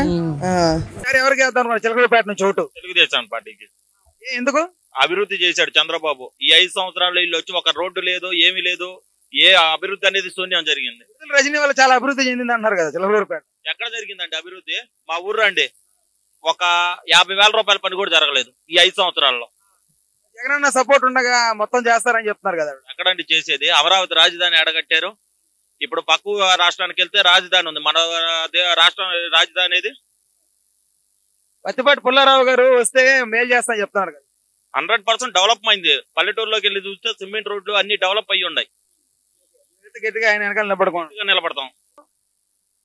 సరే, ఎవరికి వేద్దాం అనుకున్నారు చిలకలూరుపేట నుంచి ఓటు? తెలుగుదేశం పార్టీకి. ఎందుకు? అభివృద్ధి చేశాడు చంద్రబాబు. ఈ 5 సంవత్సరాల్లో ఇల్లు వచ్చి ఒక రోడ్డు లేదు, ఏమీ లేదు. ఏ అభివృద్ధి అనేది శూన్యం జరిగింది. రజనీ వల్ల చాలా అభివృద్ధి చెందింది అంటారు కదా చిలకలూరుపేట. ఎక్కడ జరిగిందండి అభివృద్ధి? మా ఊర్లో అండి ఒక 50,000 రూపాయల పని కూడా జరగలేదు ఈ 5 సంవత్సరాల్లో. జగనన్న సపోర్ట్ ఉండగా మొత్తం చేస్తారని చెప్తున్నారు కదా. ఎక్కడండి చేసేది? అమరావతి రాజధాని ఎడగట్టారు. ఇప్పుడు పక్క రాష్ట్రానికి వెళ్తే రాజధాని ఉంది, మన రాష్ట్రం రాజధాని ఏది? పత్తిపాటి పుల్లారావు గారు వస్తే మేలు చేస్తానని చెప్తున్నారు కదా. 100% డెవలప్ అయింది. పల్లెటూరులోకి వెళ్ళి చూస్తే సిమెంట్ రోడ్లు అన్ని డెవలప్ అయ్యి ఉన్నాయి. గట్టిగా ఆయన వెనకాల నిలబడతాం.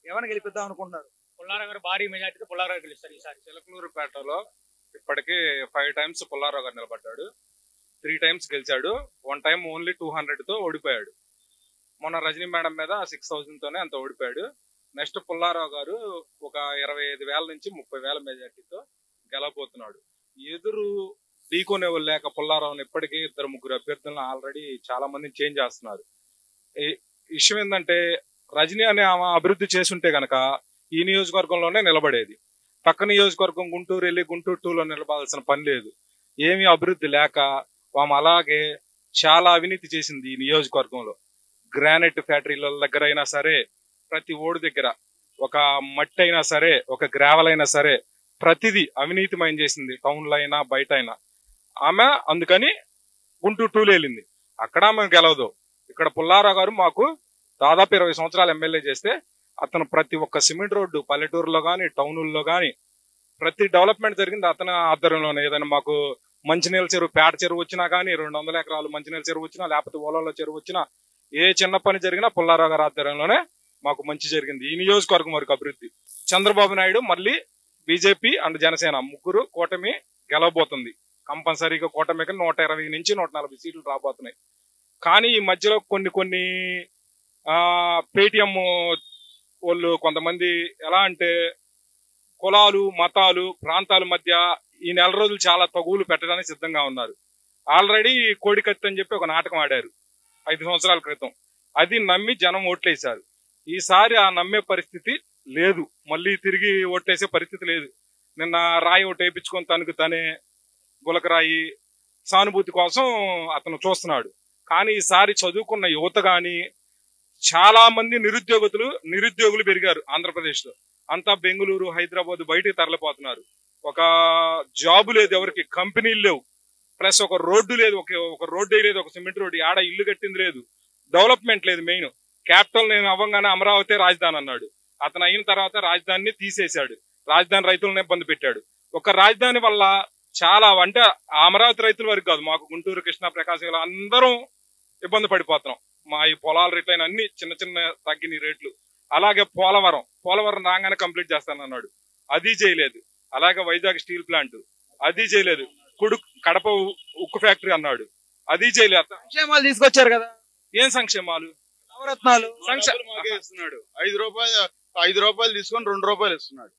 ఎవరిని గెలిపిద్దాం అనుకుంటున్నారు? పుల్లారావు గారు భారీ మెజార్టీతో పుల్లారావు గెలుస్తారు ఈసారి. చిలకలూరుపేటలో ఇప్పటికే 5 times పుల్లారావు గారు నిలబడ్డాడు, 3 times గెలిచాడు. 1 time ఓన్లీ 200తో ఓడిపోయాడు. మొన్న రజనీ మేడం మీద 6000తోనే అంత ఓడిపోయాడు. నెక్స్ట్ పుల్లారావు గారు ఒక 25,000 నుంచి 30,000 మెజార్టీతో గెలవబోతున్నాడు. ఎదురు ఢీకొనే వాళ్ళు లేక పుల్లారావుని ఇప్పటికీ 2-3 అభ్యర్థులను ఆల్రెడీ చాలా మందిని చేంజ్ చేస్తున్నారు. విషయం ఏంటంటే రజనీ అనే ఆమె అభివృద్ధి చేసుంటే గనక ఈ నియోజకవర్గంలోనే నిలబడేది. పక్క నియోజకవర్గం గుంటూరు వెళ్ళి గుంటూరు 2లో నిలబడాల్సిన పని లేదు. ఏమీ అభివృద్ధి లేక ఆమె అలాగే చాలా అవినీతి చేసింది ఈ నియోజకవర్గంలో. గ్రానైట్ ఫ్యాక్టరీల దగ్గర అయినా సరే, ప్రతి ఓడి దగ్గర ఒక మట్టి అయినా సరే, ఒక గ్రావెల్ అయినా సరే, ప్రతిదీ అవినీతిమయం చేసింది. టౌన్లో అయినా బయట అయినా. ఆమె అందుకని గుంటూరు 2లో వెళ్ళింది. అక్కడ ఆమె గెలవదు. ఇక్కడ పుల్లారావు గారు మాకు దాదాపు 20 సంవత్సరాలు ఎమ్మెల్యే చేస్తే అతను ప్రతి ఒక్క సిమెంట్ రోడ్డు పల్లెటూరులో కానీ టౌనుల్లో కానీ ప్రతి డెవలప్మెంట్ జరిగింది అతని ఆధ్వర్యంలోనే. ఏదైనా మాకు మంచినీళ్ళ చెరువు, పేట చెరువు వచ్చినా కానీ, 200 ఎకరాలు మంచినీళ్ళ చెరువు వచ్చినా, లేకపోతే ఓలలో చెరువు వచ్చినా, ఏ చిన్న పని జరిగినా పుల్లారావు గారి ఆధ్వర్యంలోనే మాకు మంచి జరిగింది. ఈ నియోజకవర్గం వరకు అభివృద్ధి. చంద్రబాబు నాయుడు మళ్ళీ బీజేపీ అండ్ జనసేన ముగ్గురు కూటమి గెలవబోతుంది. కంపల్సరీగా కూటమికి 120 నుంచి 140 సీట్లు రాబోతున్నాయి. కానీ ఈ మధ్యలో కొన్ని పేటిఎం వాళ్ళు కొంతమంది ఎలా అంటే కులాలు, మతాలు, ప్రాంతాల మధ్య ఈ నెల రోజులు చాలా తగువులు పెట్టడానికి సిద్ధంగా ఉన్నారు. ఆల్రెడీ కోడికత్తి అని చెప్పి ఒక నాటకం ఆడారు 5 సంవత్సరాల క్రితం. అది నమ్మి జనం ఓట్లేశారు. ఈసారి ఆ నమ్మే పరిస్థితి లేదు. మళ్ళీ తిరిగి ఓట్లేసే పరిస్థితి లేదు. నిన్న రాయి ఓటు వేయించుకొని తనకు తనే గులకరాయి సానుభూతి కోసం అతను చూస్తున్నాడు. కానీ ఈసారి చదువుకున్న యువత కానీ చాలా మంది నిరుద్యోగులు పెరిగారు ఆంధ్రప్రదేశ్ లో. అంతా బెంగళూరు, హైదరాబాద్ బయటికి తరలిపోతున్నారు. ఒక జాబు లేదు, ఎవరికి కంపెనీలు లేవు, ప్లస్ ఒక రోడ్డు లేదు, ఒక రోడ్డు లేదు, ఒక సిమెంట్ రోడ్డు, ఆడ ఇల్లు కట్టింది లేదు, డెవలప్మెంట్ లేదు. మెయిన్ క్యాపిటల్ నేను అవ్వగానే అమరావతి రాజధాని అన్నాడు. అతను అయిన తర్వాత రాజధానిని తీసేశాడు. రాజధాని రైతులను ఇబ్బంది పెట్టాడు. ఒక రాజధాని వల్ల చాలా అంటే అమరావతి రైతుల వరకు కాదు, మాకు గుంటూరు, కృష్ణా, ప్రకాశం ఇలా అందరం ఇబ్బంది పడిపోతున్నాం. మా ఈ పొలాల రేట్లు అయినా అన్ని చిన్న తగ్గిన రేట్లు. అలాగే పోలవరం రాగానే కంప్లీట్ చేస్తానన్నాడు, అది చేయలేదు. అలాగే వైజాగ్ స్టీల్ ప్లాంట్, అది చేయలేదు. కడప ఉక్కు ఫ్యాక్టరీ అన్నాడు, అది చేయలేదు. సంక్షేమాలు తీసుకొచ్చారు కదా, ఏం సంక్షేమాలు? నవరత్నాలు ఇస్తున్నాడు. 5 రూపాయలు తీసుకొని 2 రూపాయలు ఇస్తున్నాడు.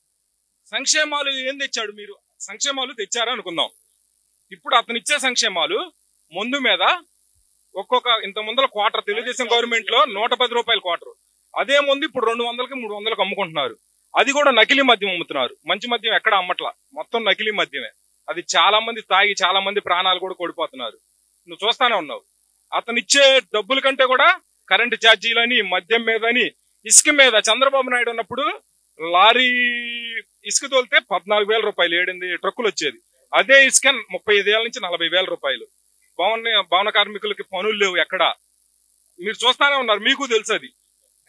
సంక్షేమాలు ఏం తెచ్చాడు? మీరు సంక్షేమాలు తెచ్చారా అనుకుందాం. ఇప్పుడు అతను ఇచ్చే సంక్షేమాలు ముందు మీద ఒక్కొక్క ఇంత ముందర క్వార్టర్ తెలుగుదేశం గవర్నమెంట్ లో 110 రూపాయల క్వార్టర్, అదే ముందు ఇప్పుడు 200కి 300కి అమ్ముకుంటున్నారు. అది కూడా నకిలీ మద్యం అమ్ముతున్నారు. మంచి మద్యం ఎక్కడ అమ్మట్లా, మొత్తం నకిలీ మద్యమే. అది చాలా మంది తాగి చాలా మంది ప్రాణాలు కూడా కోల్పోతున్నారు. నువ్వు చూస్తానే ఉన్నావు. అతను ఇచ్చే డబ్బుల కంటే కూడా కరెంటు ఛార్జీలని, మద్యం మీదని, ఇసుక మీద చంద్రబాబు నాయుడు ఉన్నప్పుడు లారీ ఇసుక తోలితే 14,000 రూపాయలు 7 ట్రక్కులు వచ్చేది. అదే ఇసుక 35,000 నుంచి 40,000 రూపాయలు. భవన కార్మికులకి పనులు లేవు ఎక్కడ. మీరు చూస్తానే ఉన్నారు, మీకు తెలుసు అది.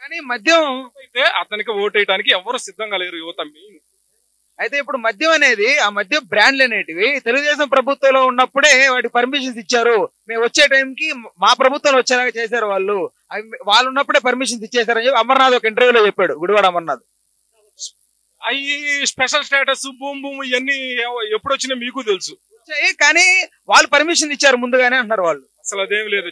కానీ మద్యం అయితే అతనికి ఓటేయడానికి ఎవరు సిద్ధంగా లేరు యువత. అయితే ఇప్పుడు మద్యం అనేది, ఆ మద్యం బ్రాండ్లు అనేటివి తెలుగుదేశం ప్రభుత్వంలో ఉన్నప్పుడే వాటికి పర్మిషన్స్ ఇచ్చారు. మేము వచ్చే టైంకి మా ప్రభుత్వంలో వచ్చేలాగా చేశారు వాళ్ళు ఉన్నప్పుడే పర్మిషన్స్ ఇచ్చేసారని చెప్పి అమర్నాథ్ ఒక ఇంటర్వ్యూలో చెప్పాడు, గుడివాడ అమర్నాథ్. అవి స్పెషల్ స్టేటస్ భూమి ఇవన్నీ ఎప్పుడు వచ్చినా మీకు తెలుసు. కానీ వాళ్ళు పర్మిషన్ ఇచ్చారు ముందుగానే అంటున్నారు వాళ్ళు. అసలు అదేం లేదు,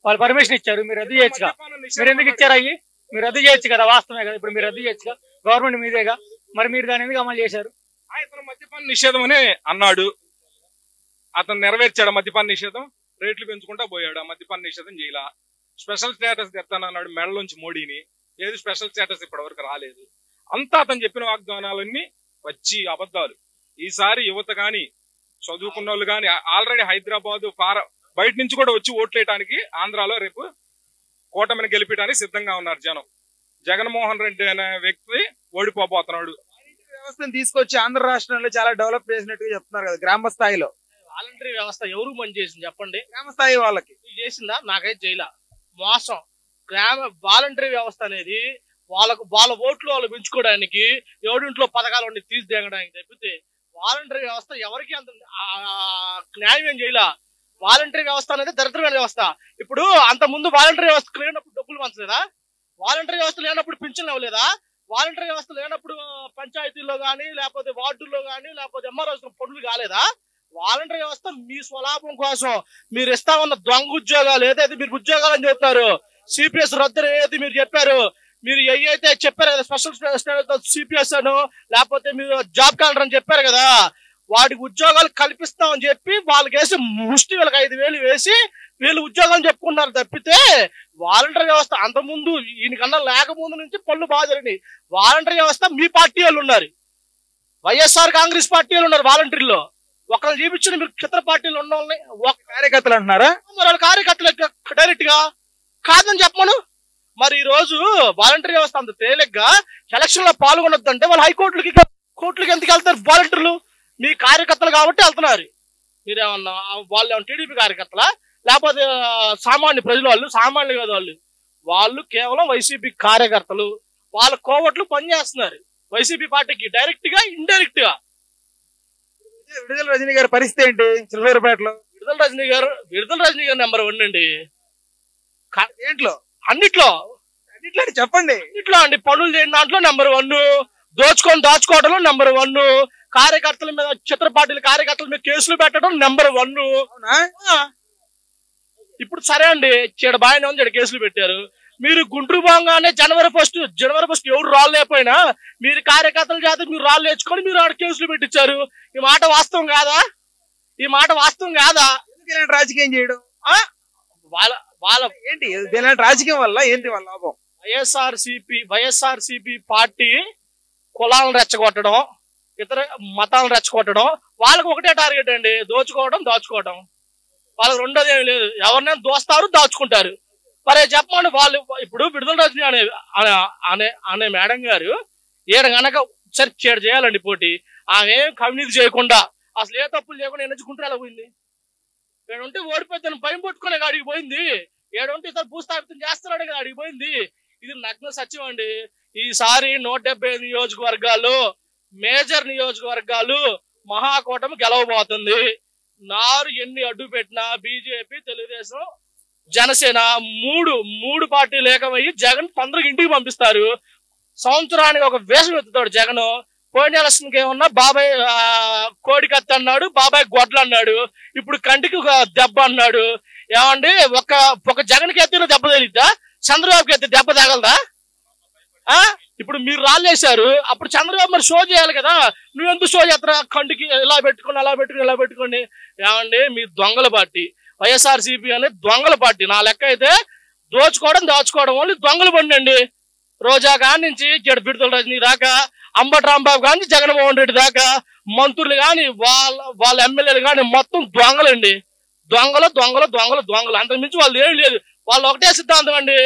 వాళ్ళు పర్మిషన్ ఇచ్చారు, మీరు రద్దు చేయొచ్చుగా. మీరు ఎందుకు ఇచ్చారు? అయ్యి మీరు రద్దు చేయొచ్చు కదా, వాస్తవమే కదా. ఇప్పుడు మీరు రద్దు చేయొచ్చుగా, గవర్నమెంట్ మీదేగా. మరి మీరు దాని ఎందుకు అమలు చేశారు? అతను మద్యపాన నిషేధం అని అన్నాడు, అతను నెరవేర్చాడు మద్యపాన నిషేధం. రేట్లు పెంచుకుంటా పోయాడు, ఆ మద్యపాన నిషేధం చేయాల. స్పెషల్ స్టేటస్ తెస్తానన్నాడు మెడలోంచి మోడీని. ఏది స్పెషల్ స్టేటస్ ఇప్పటి వరకు రాలేదు. అంతా అతను చెప్పిన వాగ్దానాలన్నీ వచ్చి అబద్ధాలు. ఈసారి యువత గాని చదువుకున్న వాళ్ళు గాని ఆల్రెడీ హైదరాబాద్ బయట నుంచి కూడా వచ్చి ఓట్లేయడానికి ఆంధ్రాలో రేపు కూటమిని గెలిపడానికి సిద్ధంగా ఉన్నారు జనం. జగన్మోహన్ రెడ్డి అనే వ్యక్తి ఓడిపోబోతున్నాడు. వ్యవస్థను తీసుకొచ్చి ఆంధ్ర రాష్ట్రంలో చాలా డెవలప్ చేసినట్టుగా చెప్తున్నారు కదా గ్రామ స్థాయిలో. వాలంటరీ వ్యవస్థ ఎవరు మంచి చేసింది చెప్పండి? గ్రామ స్థాయి వాళ్ళకి చేసిందా? నాకైతే చేయలా. మోసం. వాలంటరీ వ్యవస్థ అనేది వాళ్ళ ఓట్లు వాళ్ళు పెంచుకోవడానికి, ఎవరింట్లో పథకాలు తీసి దిగడానికి తప్పితే వాలంటరీ వ్యవస్థ ఎవరికి అంత న్యాయం ఏం చేయలా. వాలంటరీ వ్యవస్థ అనేది దరిద్రమైన వ్యవస్థ. ఇప్పుడు అంత ముందు వాలంటరీ వ్యవస్థ లేనప్పుడు డబ్బులు పంచలేదా? వాలంటరీ వ్యవస్థ లేనప్పుడు పింఛన్లు ఇవ్వలేదా? వాలంటరీ వ్యవస్థ లేనప్పుడు పంచాయతీల్లో కానీ లేకపోతే వార్డుల్లో కానీ లేకపోతే ఎంఆర్ఓస్ పనులు కాలేదా? వాలంటరీ వ్యవస్థ మీ స్వలాభం కోసం మీరు ఇస్తా ఉన్న దొంగ ఉద్యోగాలు ఏదైతే మీరు ఉద్యోగాలు అని చెప్తారు, సిపిఎస్ రద్దు ఏదైతే మీరు చెప్పారు, మీరు ఏవైతే చెప్పారు కదా స్పెషల్ సిపిఎస్ అను లేకపోతే మీరు జాబ్ క్యాలెండర్ అని చెప్పారు కదా, వాటికి ఉద్యోగాలు కల్పిస్తామని చెప్పి వాళ్ళకి వేసి ముష్టి వీళ్ళకి 5,000 వేసి వీళ్ళు ఉద్యోగాలు చెప్పుకున్నారు తప్పితే వాలంటరీ వ్యవస్థ అంతకుముందు ఈయనకన్నా లేకముందు నుంచి పనులు బాగా జరిగినాయి. వాలంటరీ వ్యవస్థ మీ పార్టీ వాళ్ళు ఉన్నారు, వైఎస్ఆర్ కాంగ్రెస్ పార్టీ వాళ్ళు ఉన్నారు వాలంటీర్లో. ఒకళ్ళు చూపించిన మీరు ఇతర పార్టీలు ఉన్న వాళ్ళని ఒక కార్యకర్తలు అంటున్నారా? మరి వాళ్ళ కార్యకర్తలు డైరెక్ట్ గా కాదని చెప్పమను. మరి ఈ రోజు వాలంటరీ వ్యవస్థ అంత తేలిగ్గా ఎలక్షన్ లో పాల్గొనొద్దంటే వాళ్ళు హైకోర్టులకి కోర్టులకి ఎందుకు వెళ్తారు? వాలంటీర్లు మీ కార్యకర్తలు కాబట్టి వెళ్తున్నారు. మీరేమన్నా వాళ్ళు ఏమన్నా టీడీపీ కార్యకర్తలా లేకపోతే సామాన్య ప్రజలు? వాళ్ళు సామాన్య కాదు, వాళ్ళు కేవలం వైసీపీ కార్యకర్తలు. వాళ్ళ కోవట్లు పనిచేస్తున్నారు వైసీపీ పార్టీకి డైరెక్ట్ గా ఇండైరెక్ట్ గా. విడుదల రజనీ గారి పరిస్థితి ఏంటి చిలకలూరుపేటలో? విడుదల రజనీ గారు నెంబర్ 1 అండి. ఏంట్లో? అన్నిట్లో చెప్పండి. అన్నిట్లో అండి. పనులు చేయని దాంట్లో నెంబర్ 1, దాచుకోవడంలో నెంబర్ 1, కార్యకర్తల మీద చిత్ర పార్టీల కార్యకర్తల మీద కేసులు పెట్టడం నెంబర్ 1. ఇప్పుడు సరే అండి, చీడ బాగానే ఉంది, ఇక్కడ కేసులు పెట్టారు. మీరు గుంటూరు పోగానే జనవరి ఫస్ట్ ఎవరు రాళ్ళు లేకపోయినా మీరు కార్యకర్తల చేత మీరు రాళ్ళు నేర్చుకొని మీరు ఆడ కేసులు పెట్టించారు. ఈ మాట వాస్తవం కాదా? ఇలాంటి రాజకీయం చేయడం వాళ్ళ ఏంటి? ఇలాంటి రాజకీయం వల్ల ఏంటి వాళ్ళ లాభం? వైఎస్ఆర్సీపీ పార్టీ కులాలను రెచ్చగొట్టడం, ఇతర మతాలను రెచ్చగొట్టడం, వాళ్ళకి ఒకటే టార్గెట్ అండి, దాచుకోవడం. వాళ్ళకి రెండోది ఏమి లేదు. ఎవరినైనా దోస్తారు, దాచుకుంటారు. మరి చెప్పండి, వాళ్ళు ఇప్పుడు విడుదల రజనీ అనే మేడం గారు గనక సరే చేయాలండి పోటీ, ఆమె ఏం కవినీతి చేయకుండా అసలు ఏ తప్పులు చేయకుండా ఎన్నుకుంటారు ఎలా పోయింది? ఏడుంటే ఓడిపోతాను భయం పట్టుకునే అడిగి పోయింది, ఏడుంటే ఇతను భూస్థాపితం చేస్తున్నాడు కదా అడిగి పోయింది. ఇది నగ్న సత్యం అండి. ఈసారి 175 నియోజకవర్గాలు మేజర్ నియోజకవర్గాలు మహాకూటమి గెలవబోతుంది. నారు ఎన్ని అడ్డు పెట్టినా బీజేపీ, తెలుగుదేశం, జనసేన మూడు పార్టీలు ఏకమయ్యి జగన్ 15 ఇంటికి పంపిస్తారు. సంవత్సరానికి ఒక వేషం ఎత్తుతాడు జగన్. పోయిన ఎలక్షన్కి ఏమన్నా బాబాయ్ కోడి కత్తి అన్నాడు, బాబాయ్ గొడ్లు అన్నాడు, ఇప్పుడు కంటికి ఒక దెబ్బ అన్నాడు. ఏమండి, ఒక జగన్కి ఎత్తిన దెబ్బ తగిలిద్దా? చంద్రబాబుకి ఎత్తి దెబ్బ తగలదా? ఇప్పుడు మీరు రాళ్ళేశారు, అప్పుడు చంద్రబాబు మరి షో చేయాలి కదా. నువ్వెందుకు షో చేస్తారా? కంటికి ఇలా పెట్టుకోండి. ఏమండి, మీ దొంగల పార్టీ వైఎస్ఆర్సీపీ అనే దొంగల పార్టీ. నా లెక్క అయితే దాచుకోవడం వల్ల దొంగలు పండండి. రోజా కాని నుంచి విడుదల రజనీ దాకా, అంబటి రాంబాబు కానీ జగన్మోహన్ రెడ్డి దాకా, మంత్రులు కానీ వాళ్ళ ఎమ్మెల్యేలు కానీ మొత్తం దొంగలండి. దొంగలు. అంతకుమించి వాళ్ళు ఏం లేదు. వాళ్ళు ఒకటే సిద్ధాంతం అండి,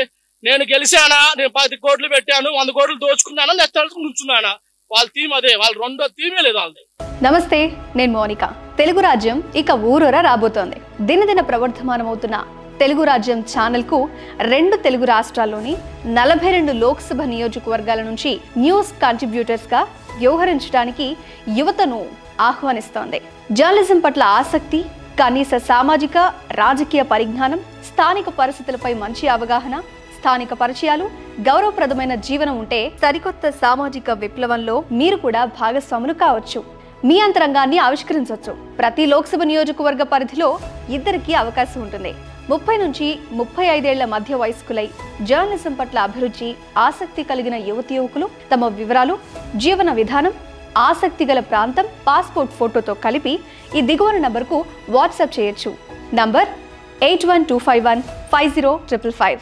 నేను గెలిచానా, నేను 10 కోట్లు పెట్టాను, 100 కోట్లు దోచుకున్నానా, నెక్స్ట్ కూర్చున్నానా. వాళ్ళ థీమ్ అదే, వాళ్ళ రెండో థీమే లేదు వాళ్ళది. నమస్తే, నేను మోనిక. తెలుగు రాజ్యం ఇక ఊరూర రాబోతోంది. దినదిన ప్రవర్ధమానమవుతున్న తెలుగు రాజ్యం ఛానల్కు 2 తెలుగు రాష్ట్రాల్లోని 42 లోక్సభ నియోజకవర్గాల నుంచి న్యూస్ కంట్రిబ్యూటర్స్గా వ్యవహరించడానికి యువతను ఆహ్వానిస్తోంది. జర్నలిజం పట్ల ఆసక్తి, కనీస సామాజిక రాజకీయ పరిజ్ఞానం, స్థానిక పరిస్థితులపై మంచి అవగాహన, స్థానిక పరిచయాలు, గౌరవప్రదమైన జీవనం ఉంటే సరికొత్త సామాజిక విప్లవంలో మీరు కూడా భాగస్వాములు కావచ్చు. మీ అంతరంగాన్ని ఆవిష్కరించవచ్చు. ప్రతి లోక్సభ నియోజకవర్గ పరిధిలో 2కి అవకాశం ఉంటుంది. 30 నుంచి 35 ఏళ్ల మధ్య వయస్కులై జర్నలిజం పట్ల అభిరుచి, ఆసక్తి కలిగిన యువతి యువకులు తమ వివరాలు, జీవన విధానం, ఆసక్తి గల ప్రాంతం, పాస్పోర్ట్ ఫోటోతో కలిపి ఈ దిగువన నంబర్కు వాట్సాప్ చేయొచ్చు. నంబర్ 8125150555.